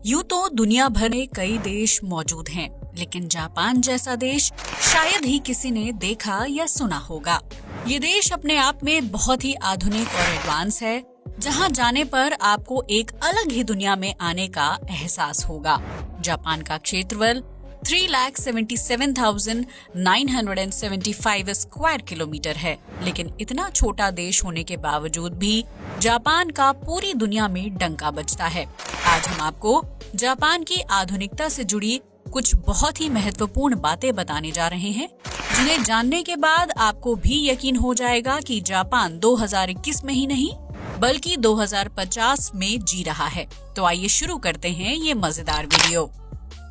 यूं तो दुनिया भर में कई देश मौजूद हैं, लेकिन जापान जैसा देश शायद ही किसी ने देखा या सुना होगा। ये देश अपने आप में बहुत ही आधुनिक और एडवांस है, जहां जाने पर आपको एक अलग ही दुनिया में आने का एहसास होगा। जापान का क्षेत्रफल 3,77,975 स्क्वायर किलोमीटर है, लेकिन इतना छोटा देश होने के बावजूद भी जापान का पूरी दुनिया में डंका बजता है। आज हम आपको जापान की आधुनिकता से जुड़ी कुछ बहुत ही महत्वपूर्ण बातें बताने जा रहे हैं, जिन्हें जानने के बाद आपको भी यकीन हो जाएगा कि जापान 2021 में ही नहीं बल्कि 2050 में जी रहा है। तो आइए शुरू करते हैं ये मजेदार वीडियो।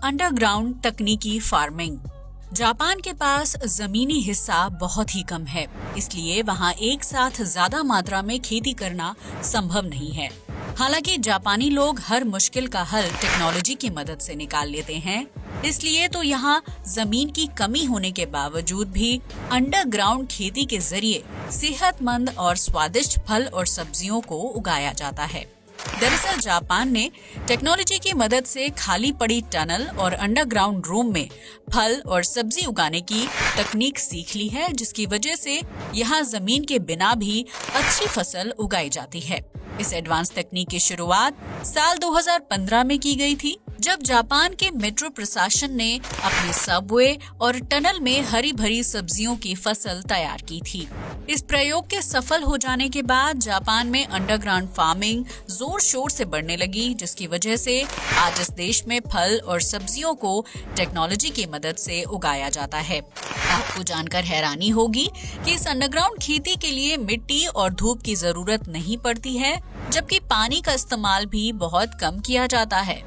अंडरग्राउंड तकनीकी फार्मिंग। जापान के पास जमीनी हिस्सा बहुत ही कम है, इसलिए वहाँ एक साथ ज्यादा मात्रा में खेती करना संभव नहीं है। हालांकि जापानी लोग हर मुश्किल का हल टेक्नोलॉजी की मदद से निकाल लेते हैं, इसलिए तो यहाँ जमीन की कमी होने के बावजूद भी अंडरग्राउंड खेती के जरिए सेहतमंद और स्वादिष्ट फल और सब्जियों को उगाया जाता है। दरअसल जापान ने टेक्नोलॉजी की मदद से खाली पड़ी टनल और अंडरग्राउंड रूम में फल और सब्जी उगाने की तकनीक सीख ली है, जिसकी वजह से यहाँ जमीन के बिना भी अच्छी फसल उगाई जाती है। इस एडवांस तकनीक की शुरुआत साल 2015 में की गई थी, जब जापान के मेट्रो प्रशासन ने अपने सबवे और टनल में हरी भरी सब्जियों की फसल तैयार की थी। इस प्रयोग के सफल हो जाने के बाद जापान में अंडरग्राउंड फार्मिंग जोर शोर से बढ़ने लगी, जिसकी वजह से आज इस देश में फल और सब्जियों को टेक्नोलॉजी की मदद से उगाया जाता है। आपको जानकर हैरानी होगी कि इस अंडरग्राउंड खेती के लिए मिट्टी और धूप की जरूरत नहीं पड़ती है, जबकि पानी का इस्तेमाल भी बहुत कम किया जाता है।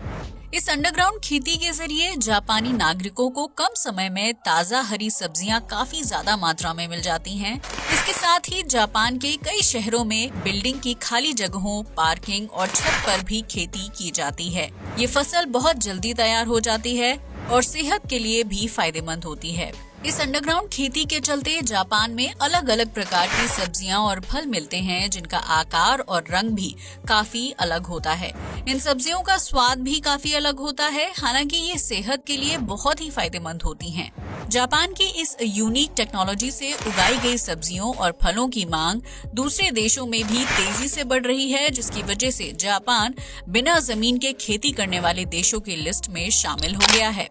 इस अंडरग्राउंड खेती के जरिए जापानी नागरिकों को कम समय में ताज़ा हरी सब्जियां काफी ज्यादा मात्रा में मिल जाती हैं। इसके साथ ही जापान के कई शहरों में बिल्डिंग की खाली जगहों, पार्किंग और छत पर भी खेती की जाती है। ये फसल बहुत जल्दी तैयार हो जाती है और सेहत के लिए भी फायदेमंद होती है। इस अंडरग्राउंड खेती के चलते जापान में अलग अलग प्रकार की सब्जियां और फल मिलते हैं, जिनका आकार और रंग भी काफी अलग होता है। इन सब्जियों का स्वाद भी काफी अलग होता है, हालांकि ये सेहत के लिए बहुत ही फायदेमंद होती हैं। जापान की इस यूनिक टेक्नोलॉजी से उगाई गई सब्जियों और फलों की मांग दूसरे देशों में भी तेजी से बढ़ रही है, जिसकी वजह से जापान बिना जमीन के खेती करने वाले देशों की लिस्ट में शामिल हो गया है।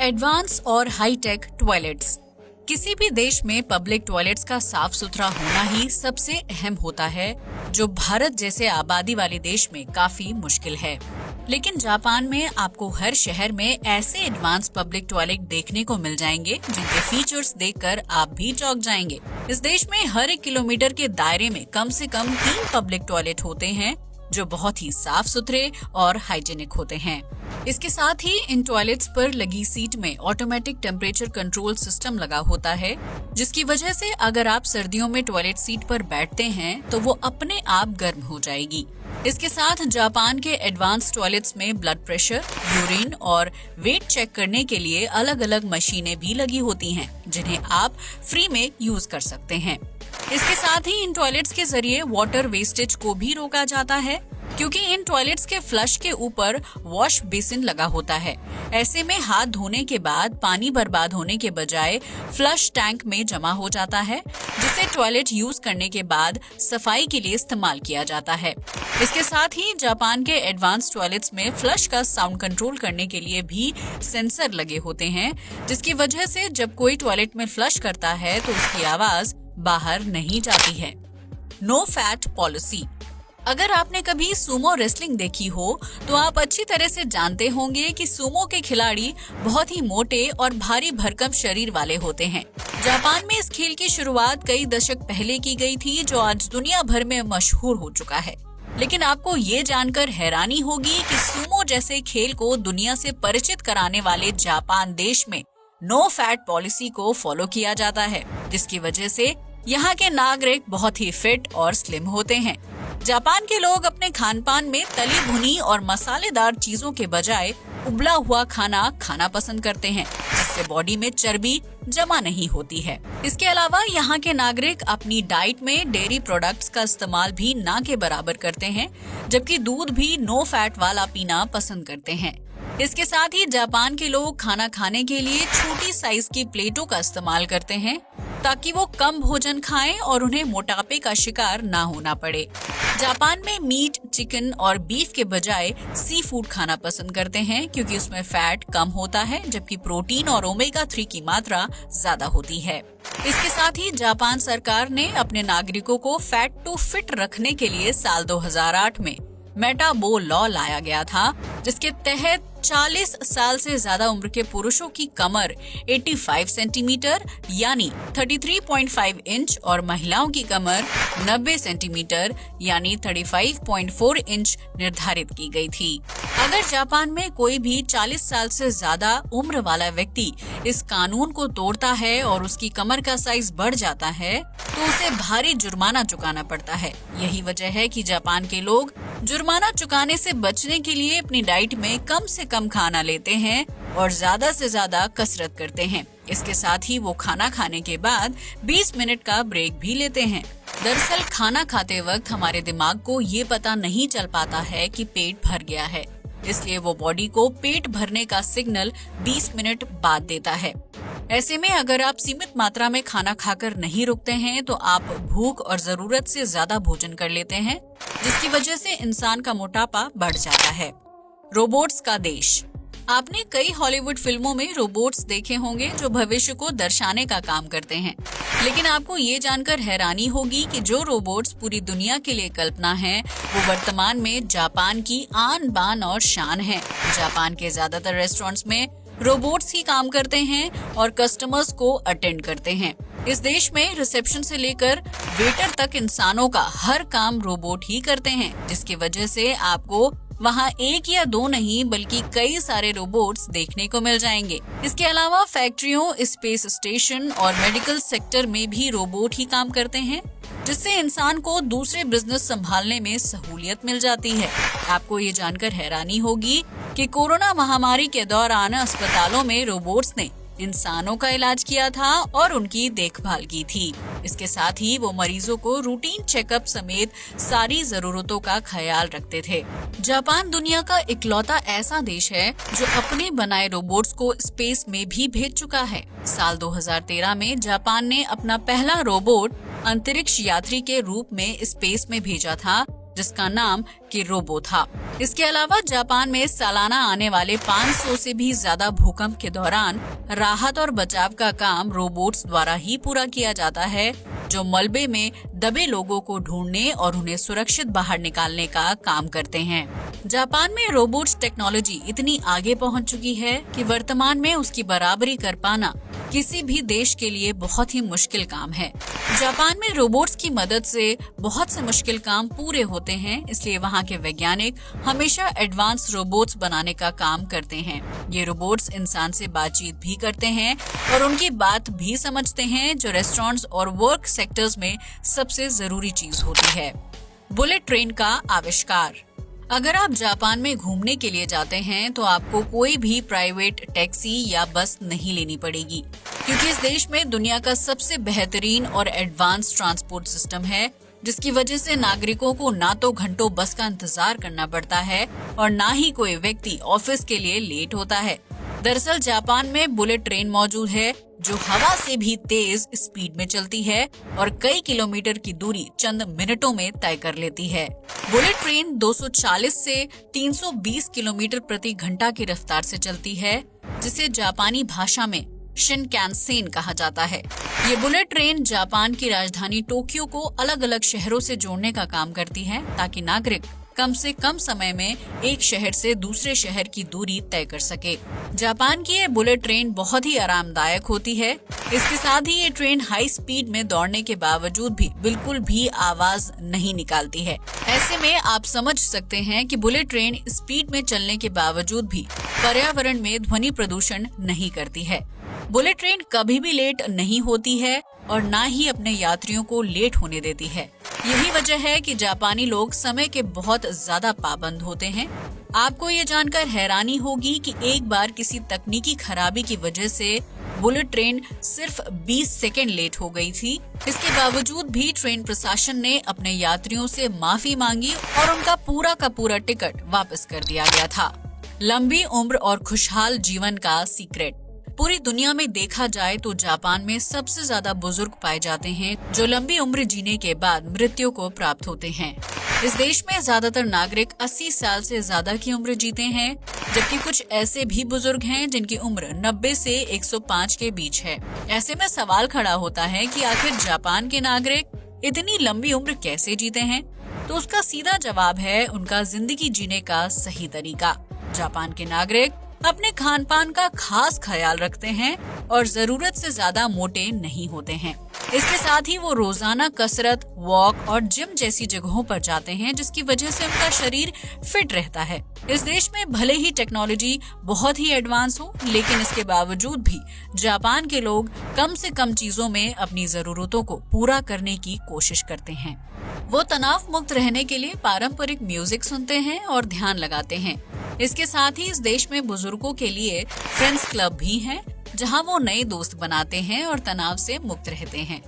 एडवांस और हाईटेक टॉयलेट्स। किसी भी देश में पब्लिक टॉयलेट्स का साफ सुथरा होना ही सबसे अहम होता है, जो भारत जैसे आबादी वाले देश में काफी मुश्किल है। लेकिन जापान में आपको हर शहर में ऐसे एडवांस पब्लिक टॉयलेट देखने को मिल जाएंगे, जिनके फीचर्स देखकर आप भी चौंक जाएंगे। इस देश में हर 1 किलोमीटर के दायरे में कम से कम 3 पब्लिक टॉयलेट होते हैं, जो बहुत ही साफ सुथरे और हाइजीनिक होते हैं। इसके साथ ही इन टॉयलेट्स पर लगी सीट में ऑटोमेटिक टेम्परेचर कंट्रोल सिस्टम लगा होता है, जिसकी वजह से अगर आप सर्दियों में टॉयलेट सीट पर बैठते हैं तो वो अपने आप गर्म हो जाएगी। इसके साथ जापान के एडवांस टॉयलेट्स में ब्लड प्रेशर, यूरिन और वेट चेक करने के लिए अलग अलग मशीनें भी लगी होती हैं, जिन्हें आप फ्री में यूज कर सकते हैं। इसके साथ ही इन टॉयलेट्स के जरिए वाटर वेस्टेज को भी रोका जाता है, क्योंकि इन टॉयलेट्स के फ्लश के ऊपर वॉश बेसिन लगा होता है। ऐसे में हाथ धोने के बाद पानी बर्बाद होने के बजाय फ्लश टैंक में जमा हो जाता है, जिसे टॉयलेट यूज करने के बाद सफाई के लिए इस्तेमाल किया जाता है। इसके साथ ही जापान के एडवांस टॉयलेट्स में फ्लश का साउंड कंट्रोल करने के लिए भी सेंसर लगे होते हैं, जिसकी वजह से जब कोई टॉयलेट में फ्लश करता है तो उसकी आवाज बाहर नहीं जाती है। No fat policy. अगर आपने कभी सुमो रेसलिंग देखी हो तो आप अच्छी तरह से जानते होंगे कि सुमो के खिलाड़ी बहुत ही मोटे और भारी भरकम शरीर वाले होते हैं। जापान में इस खेल की शुरुआत कई दशक पहले की गई थी, जो आज दुनिया भर में मशहूर हो चुका है। लेकिन आपको ये जानकर हैरानी होगी कि सुमो जैसे खेल को दुनिया से परिचित कराने वाले जापान देश में नो फैट पॉलिसी को फॉलो किया जाता है, जिसकी वजह से यहाँ के नागरिक बहुत ही फिट और स्लिम होते हैं। जापान के लोग अपने खान पान में तली भुनी और मसालेदार चीजों के बजाय उबला हुआ खाना खाना पसंद करते हैं, जिससे जिससे बॉडी में चर्बी जमा नहीं होती है। इसके अलावा यहाँ के नागरिक अपनी डाइट में डेयरी प्रोडक्ट्स का इस्तेमाल भी ना के बराबर करते हैं, जबकि दूध भी नो फैट वाला पीना पसंद करते हैं। इसके साथ ही जापान के लोग खाना खाने के लिए छोटी साइज की प्लेटों का इस्तेमाल करते हैं ताकि वो कम भोजन खाएं और उन्हें मोटापे का शिकार ना होना पड़े। जापान में मीट, चिकन और बीफ के बजाय सी फूड खाना पसंद करते हैं क्योंकि उसमें फैट कम होता है, जबकि प्रोटीन और ओमेगा 3 की मात्रा ज्यादा होती है। इसके साथ ही जापान सरकार ने अपने नागरिकों को फैट टू फिट रखने के लिए साल 2008 में मेटाबो लॉ लाया गया था, जिसके तहत 40 साल से ज्यादा उम्र के पुरुषों की कमर 85 सेंटीमीटर यानी 33.5 इंच और महिलाओं की कमर 90 सेंटीमीटर यानी 35.4 इंच निर्धारित की गई थी। अगर जापान में कोई भी 40 साल से ज्यादा उम्र वाला व्यक्ति इस कानून को तोड़ता है और उसकी कमर का साइज बढ़ जाता है तो उसे भारी जुर्माना चुकाना पड़ता है। यही वजह है कि जापान के लोग जुर्माना चुकाने से बचने के लिए अपनी डाइट में कम से कम खाना लेते हैं और ज्यादा से ज्यादा कसरत करते हैं। इसके साथ ही वो खाना खाने के बाद 20 मिनट का ब्रेक भी लेते हैं। दरअसल खाना खाते वक्त हमारे दिमाग को ये पता नहीं चल पाता है कि पेट भर गया है, इसलिए वो बॉडी को पेट भरने का सिग्नल 20 मिनट बाद देता है। ऐसे में अगर आप सीमित मात्रा में खाना खाकर नहीं रुकते हैं तो आप भूख और जरूरत से ज्यादा भोजन कर लेते हैं, जिसकी वजह से इंसान का मोटापा बढ़ जाता है। रोबोट्स का देश। आपने कई हॉलीवुड फिल्मों में रोबोट्स देखे होंगे जो भविष्य को दर्शाने का काम करते हैं, लेकिन आपको ये जानकर हैरानी होगी कि जो रोबोट्स पूरी दुनिया के लिए कल्पना है वो वर्तमान में जापान की आन बान और शान है। जापान के ज्यादातर रेस्टोरेंट्स में रोबोट्स ही काम करते हैं और कस्टमर्स को अटेंड करते हैं। इस देश में रिसेप्शन से लेकर वेटर तक इंसानों का हर काम रोबोट ही करते हैं, जिसकी वजह से आपको वहाँ एक या दो नहीं बल्कि कई सारे रोबोट्स देखने को मिल जाएंगे। इसके अलावा फैक्ट्रियों, स्पेस स्टेशन और मेडिकल सेक्टर में भी रोबोट ही काम करते हैं, जिससे इंसान को दूसरे बिजनेस संभालने में सहूलियत मिल जाती है। आपको ये जानकर हैरानी होगी कि कोरोना महामारी के दौरान अस्पतालों में रोबोट्स ने इंसानों का इलाज किया था और उनकी देखभाल की थी। इसके साथ ही वो मरीजों को रूटीन चेकअप समेत सारी जरूरतों का ख्याल रखते थे। जापान दुनिया का इकलौता ऐसा देश है जो अपने बनाए रोबोट्स को स्पेस में भी भेज चुका है। साल 2013 में जापान ने अपना पहला रोबोट अंतरिक्ष यात्री के रूप में स्पेस में भेजा था, जिसका नाम किरोबो था। इसके अलावा जापान में सालाना आने वाले 500 से भी ज्यादा भूकंप के दौरान राहत और बचाव का काम रोबोट्स द्वारा ही पूरा किया जाता है, जो मलबे में दबे लोगों को ढूंढने और उन्हें सुरक्षित बाहर निकालने का काम करते हैं। जापान में रोबोट्स टेक्नोलॉजी इतनी आगे पहुंच चुकी है कि वर्तमान में उसकी बराबरी कर पाना किसी भी देश के लिए बहुत ही मुश्किल काम है। जापान में रोबोट्स की मदद से बहुत से मुश्किल काम पूरे होते हैं, इसलिए वहाँ के वैज्ञानिक हमेशा एडवांस रोबोट्स बनाने का काम करते हैं। ये रोबोट्स इंसान से बातचीत भी करते हैं और उनकी बात भी समझते हैं, जो रेस्टोरेंट्स और वर्क सेक्टर्स में सबसे जरूरी चीज होती है। बुलेट ट्रेन का आविष्कार। अगर आप जापान में घूमने के लिए जाते हैं तो आपको कोई भी प्राइवेट टैक्सी या बस नहीं लेनी पड़ेगी, क्योंकि इस देश में दुनिया का सबसे बेहतरीन और एडवांस ट्रांसपोर्ट सिस्टम है, जिसकी वजह से नागरिकों को ना तो घंटों बस का इंतजार करना पड़ता है और ना ही कोई व्यक्ति ऑफिस के लिए लेट होता है। दरअसल जापान में बुलेट ट्रेन मौजूद है जो हवा से भी तेज स्पीड में चलती है और कई किलोमीटर की दूरी चंद मिनटों में तय कर लेती है। बुलेट ट्रेन 240 से 320 किलोमीटर प्रति घंटा की रफ्तार से चलती है, जिसे जापानी भाषा में शिनकानसेन कहा जाता है। ये बुलेट ट्रेन जापान की राजधानी टोक्यो को अलग अलग शहरों से जोड़ने का काम करती है, ताकि नागरिक कम से कम समय में एक शहर से दूसरे शहर की दूरी तय कर सके। जापान की ये बुलेट ट्रेन बहुत ही आरामदायक होती है। इसके साथ ही ये ट्रेन हाई स्पीड में दौड़ने के बावजूद भी बिल्कुल भी आवाज नहीं निकालती है। ऐसे में आप समझ सकते हैं कि बुलेट ट्रेन स्पीड में चलने के बावजूद भी पर्यावरण में ध्वनि प्रदूषण नहीं करती है। बुलेट ट्रेन कभी भी लेट नहीं होती है और ना ही अपने यात्रियों को लेट होने देती है। यही वजह है कि जापानी लोग समय के बहुत ज्यादा पाबंद होते हैं। आपको ये जानकर हैरानी होगी कि एक बार किसी तकनीकी खराबी की वजह से बुलेट ट्रेन सिर्फ 20 सेकंड लेट हो गई थी। इसके बावजूद भी ट्रेन प्रशासन ने अपने यात्रियों से माफी मांगी और उनका पूरा का पूरा टिकट वापस कर दिया गया था। लंबी उम्र और खुशहाल जीवन का सीक्रेट। पूरी दुनिया में देखा जाए तो जापान में सबसे ज्यादा बुजुर्ग पाए जाते हैं जो लंबी उम्र जीने के बाद मृत्यु को प्राप्त होते हैं। इस देश में ज्यादातर नागरिक 80 साल से ज्यादा की उम्र जीते हैं, जबकि कुछ ऐसे भी बुजुर्ग हैं जिनकी उम्र 90 से 105 के बीच है। ऐसे में सवाल खड़ा होता है कि आखिर जापान के नागरिक इतनी लंबी उम्र कैसे जीते हैं? तो उसका सीधा जवाब है उनका जिंदगी जीने का सही तरीका। जापान के नागरिक अपने खान पान का खास ख्याल रखते हैं और जरूरत से ज्यादा मोटे नहीं होते हैं। इसके साथ ही वो रोजाना कसरत, वॉक और जिम जैसी जगहों पर जाते हैं, जिसकी वजह से उनका शरीर फिट रहता है। इस देश में भले ही टेक्नोलॉजी बहुत ही एडवांस हो, लेकिन इसके बावजूद भी जापान के लोग कम से कम चीजों में अपनी जरूरतों को पूरा करने की कोशिश करते हैं। वो तनाव मुक्त रहने के लिए पारंपरिक म्यूजिक सुनते हैं और ध्यान लगाते हैं। इसके साथ ही इस देश में बुजुर्गों के लिए फ्रेंड्स क्लब भी हैं, जहां वो नए दोस्त बनाते हैं और तनाव से मुक्त रहते हैं।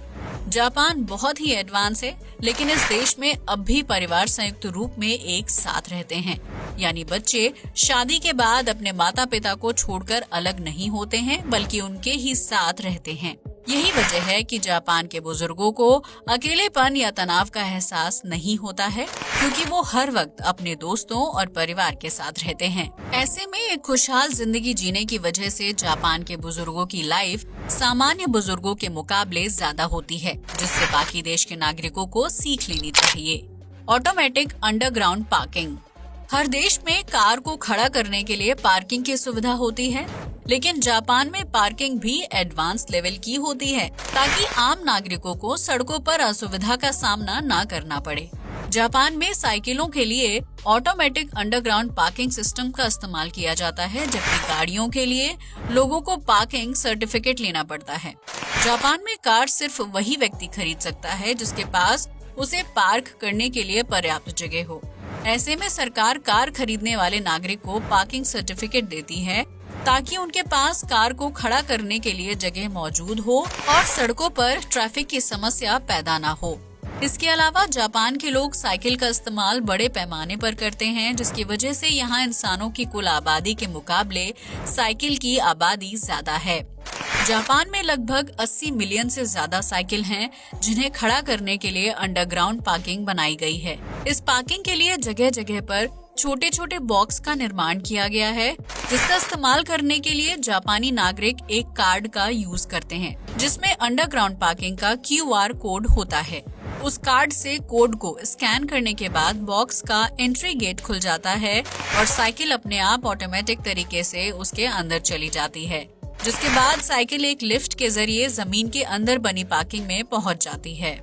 जापान बहुत ही एडवांस है, लेकिन इस देश में अब भी परिवार संयुक्त रूप में एक साथ रहते हैं। यानी बच्चे शादी के बाद अपने माता पिता को छोड़कर अलग नहीं होते हैं, बल्कि उनके ही साथ रहते हैं। यही वजह है कि जापान के बुजुर्गों को अकेलेपन या तनाव का एहसास नहीं होता है, क्योंकि वो हर वक्त अपने दोस्तों और परिवार के साथ रहते हैं। ऐसे में एक खुशहाल जिंदगी जीने की वजह से जापान के बुजुर्गों की लाइफ सामान्य बुजुर्गों के मुकाबले ज्यादा होती है, जिससे बाकी देश के नागरिकों को सीख लेनी चाहिए। Automatic underground parking. हर देश में कार को खड़ा करने के लिए पार्किंग की सुविधा होती है, लेकिन जापान में पार्किंग भी एडवांस लेवल की होती है, ताकि आम नागरिकों को सड़कों पर असुविधा का सामना न करना पड़े। जापान में साइकिलों के लिए ऑटोमेटिक अंडरग्राउंड पार्किंग सिस्टम का इस्तेमाल किया जाता है, जबकि गाड़ियों के लिए लोगों को पार्किंग सर्टिफिकेट लेना पड़ता है। जापान में कार सिर्फ वही व्यक्ति खरीद सकता है जिसके पास उसे पार्क करने के लिए पर्याप्त जगह हो। ऐसे में सरकार कार खरीदने वाले नागरिक को पार्किंग सर्टिफिकेट देती है, ताकि उनके पास कार को खड़ा करने के लिए जगह मौजूद हो और सड़कों पर ट्रैफिक की समस्या पैदा ना हो। इसके अलावा जापान के लोग साइकिल का इस्तेमाल बड़े पैमाने पर करते हैं, जिसकी वजह से यहाँ इंसानों की कुल आबादी के मुकाबले साइकिल की आबादी ज्यादा है। जापान में लगभग 80 मिलियन से ज्यादा साइकिल हैं, जिन्हें खड़ा करने के लिए अंडरग्राउंड पार्किंग बनाई गई है। इस पार्किंग के लिए जगह जगह पर छोटे छोटे बॉक्स का निर्माण किया गया है, जिसका इस्तेमाल करने के लिए जापानी नागरिक एक कार्ड का यूज करते हैं, जिसमें अंडरग्राउंड पार्किंग का QR कोड होता है। उस कार्ड से कोड को स्कैन करने के बाद बॉक्स का एंट्री गेट खुल जाता है और साइकिल अपने आप ऑटोमेटिक तरीके से उसके अंदर चली जाती है, जिसके बाद साइकिल एक लिफ्ट के जरिए जमीन के अंदर बनी पार्किंग में पहुंच जाती है।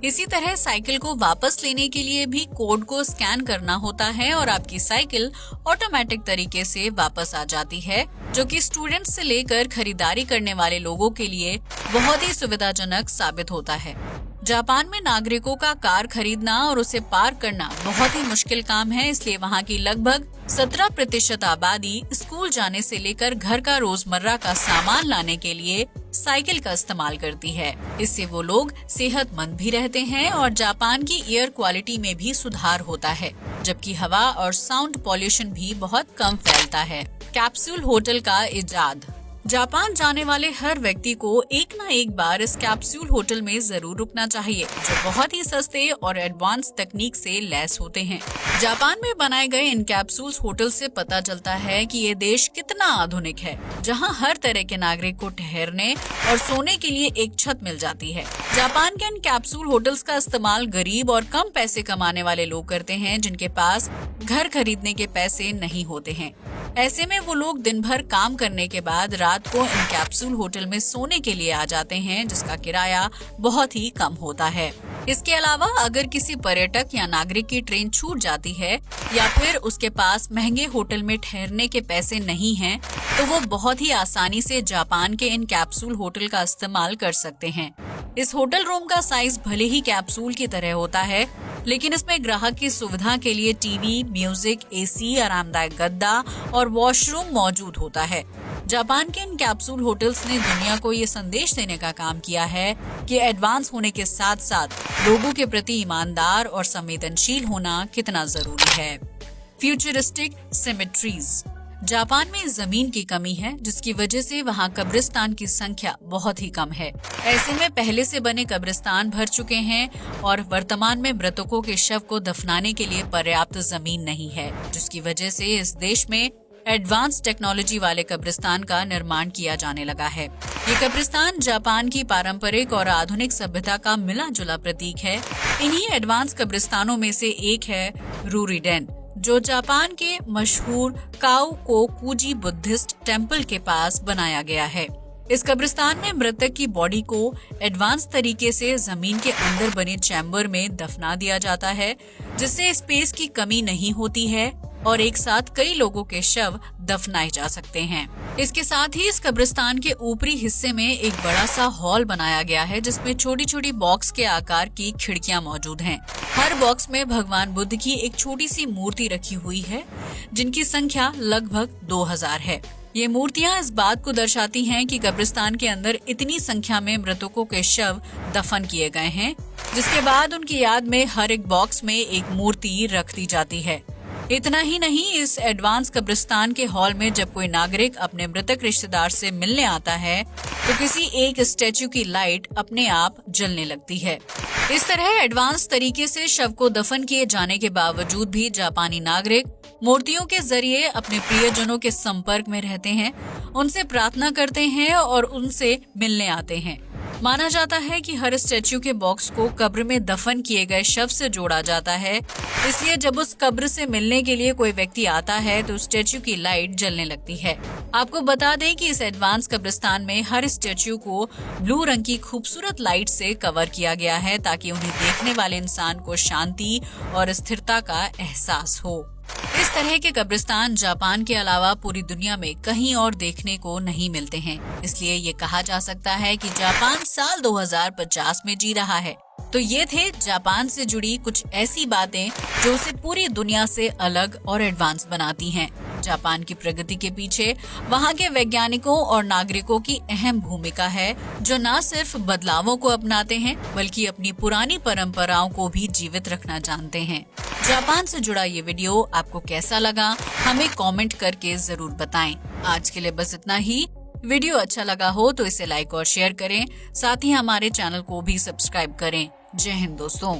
इसी तरह साइकिल को वापस लेने के लिए भी कोड को स्कैन करना होता है और आपकी साइकिल ऑटोमेटिक तरीके से वापस आ जाती है, जो कि स्टूडेंट से लेकर खरीदारी करने वाले लोगों के लिए बहुत ही सुविधाजनक साबित होता है। जापान में नागरिकों का कार खरीदना और उसे पार्क करना बहुत ही मुश्किल काम है, इसलिए वहाँ की लगभग 17% आबादी स्कूल जाने से लेकर घर का रोजमर्रा का सामान लाने के लिए साइकिल का इस्तेमाल करती है। इससे वो लोग सेहतमंद भी रहते हैं और जापान की एयर क्वालिटी में भी सुधार होता है, जबकि हवा और साउंड पॉल्यूशन भी बहुत कम फैलता है। कैप्सूल होटल का इजाद। जापान जाने वाले हर व्यक्ति को एक न एक बार इस कैप्सूल होटल में जरूर रुकना चाहिए, जो बहुत ही सस्ते और एडवांस तकनीक से लैस होते हैं। जापान में बनाए गए इन कैप्सूल होटल से पता चलता है कि ये देश कितना आधुनिक है, जहां हर तरह के नागरिक को ठहरने और सोने के लिए एक छत मिल जाती है। जापान के इन कैप्सूल होटल्स का इस्तेमाल गरीब और कम पैसे कमाने वाले लोग करते हैं, जिनके पास घर खरीदने के पैसे नहीं होते हैं। ऐसे में वो लोग दिन भर काम करने के बाद रात को इन कैप्सूल होटल में सोने के लिए आ जाते हैं, जिसका किराया बहुत ही कम होता है। इसके अलावा अगर किसी पर्यटक या नागरिक की ट्रेन छूट जाती है या फिर उसके पास महंगे होटल में ठहरने के पैसे नहीं हैं, तो वो बहुत ही आसानी से जापान के इन कैप्सूल होटल का इस्तेमाल कर सकते हैं। इस होटल रूम का साइज भले ही कैप्सूल की तरह होता है, लेकिन इसमें ग्राहक की सुविधा के लिए टीवी, म्यूजिक, एसी, आरामदायक गद्दा और वॉशरूम मौजूद होता है। जापान के इन कैप्सूल होटल्स ने दुनिया को ये संदेश देने का काम किया है कि एडवांस होने के साथ साथ लोगों के प्रति ईमानदार और संवेदनशील होना कितना जरूरी है। Futuristic symmetries. जापान में जमीन की कमी है, जिसकी वजह से वहाँ कब्रिस्तान की संख्या बहुत ही कम है। ऐसे में पहले से बने कब्रिस्तान भर चुके हैं और वर्तमान में मृतकों के शव को दफनाने के लिए पर्याप्त जमीन नहीं है, जिसकी वजह से इस देश में एडवांस टेक्नोलॉजी वाले कब्रिस्तान का निर्माण किया जाने लगा है। ये कब्रिस्तान जापान की पारंपरिक और आधुनिक सभ्यता का मिला जुला प्रतीक है। इन्हीं एडवांस कब्रिस्तानों में से एक है रूरीडेन, जो जापान के मशहूर काओकोकुजी बुद्धिस्ट टेम्पल के पास बनाया गया है। इस कब्रिस्तान में मृतक की बॉडी को एडवांस तरीके से जमीन के अंदर बने चैम्बर में दफना दिया जाता है, जिससे स्पेस की कमी नहीं होती है और एक साथ कई लोगों के शव दफनाए जा सकते हैं। इसके साथ ही इस कब्रिस्तान के ऊपरी हिस्से में एक बड़ा सा हॉल बनाया गया है, जिसमें छोटी छोटी बॉक्स के आकार की खिड़कियां मौजूद हैं। हर बॉक्स में भगवान बुद्ध की एक छोटी सी मूर्ति रखी हुई है, जिनकी संख्या लगभग 2000 है। ये मूर्तियां इस बात को दर्शाती हैं कि कब्रिस्तान के अंदर इतनी संख्या में मृतकों के शव दफन किए गए हैं, जिसके बाद उनकी याद में हर एक बॉक्स में एक मूर्ति रख दी जाती है। इतना ही नहीं, इस एडवांस कब्रिस्तान के हॉल में जब कोई नागरिक अपने मृतक रिश्तेदार से मिलने आता है तो किसी एक स्टैच्यू की लाइट अपने आप जलने लगती है। इस तरह एडवांस तरीके से शव को दफन किए जाने के बावजूद भी जापानी नागरिक मूर्तियों के जरिए अपने प्रियजनों के संपर्क में रहते हैं, उनसे प्रार्थना करते हैं और उनसे मिलने आते हैं। माना जाता है कि हर स्टैच्यू के बॉक्स को कब्र में दफन किए गए शव से जोड़ा जाता है, इसलिए जब उस कब्र से मिलने के लिए कोई व्यक्ति आता है तो स्टैच्यू की लाइट जलने लगती है। आपको बता दें कि इस एडवांस कब्रिस्तान में हर स्टैच्यू को ब्लू रंग की खूबसूरत लाइट से कवर किया गया है, ताकि उन्हें देखने वाले इंसान को शांति और स्थिरता का एहसास हो। इस तरह के कब्रिस्तान जापान के अलावा पूरी दुनिया में कहीं और देखने को नहीं मिलते हैं। इसलिए ये कहा जा सकता है कि जापान साल 2050 में जी रहा है। तो ये थे जापान से जुड़ी कुछ ऐसी बातें जो उसे पूरी दुनिया से अलग और एडवांस बनाती हैं। जापान की प्रगति के पीछे वहाँ के वैज्ञानिकों और नागरिकों की अहम भूमिका है, जो न सिर्फ बदलावों को अपनाते हैं बल्कि अपनी पुरानी परंपराओं को भी जीवित रखना जानते हैं। जापान से जुड़ा ये वीडियो आपको कैसा लगा, हमें कमेंट करके जरूर बताएं। आज के लिए बस इतना ही। वीडियो अच्छा लगा हो तो इसे लाइक और शेयर करें, साथ ही हमारे चैनल को भी सब्सक्राइब करें। जय हिंद दोस्तों।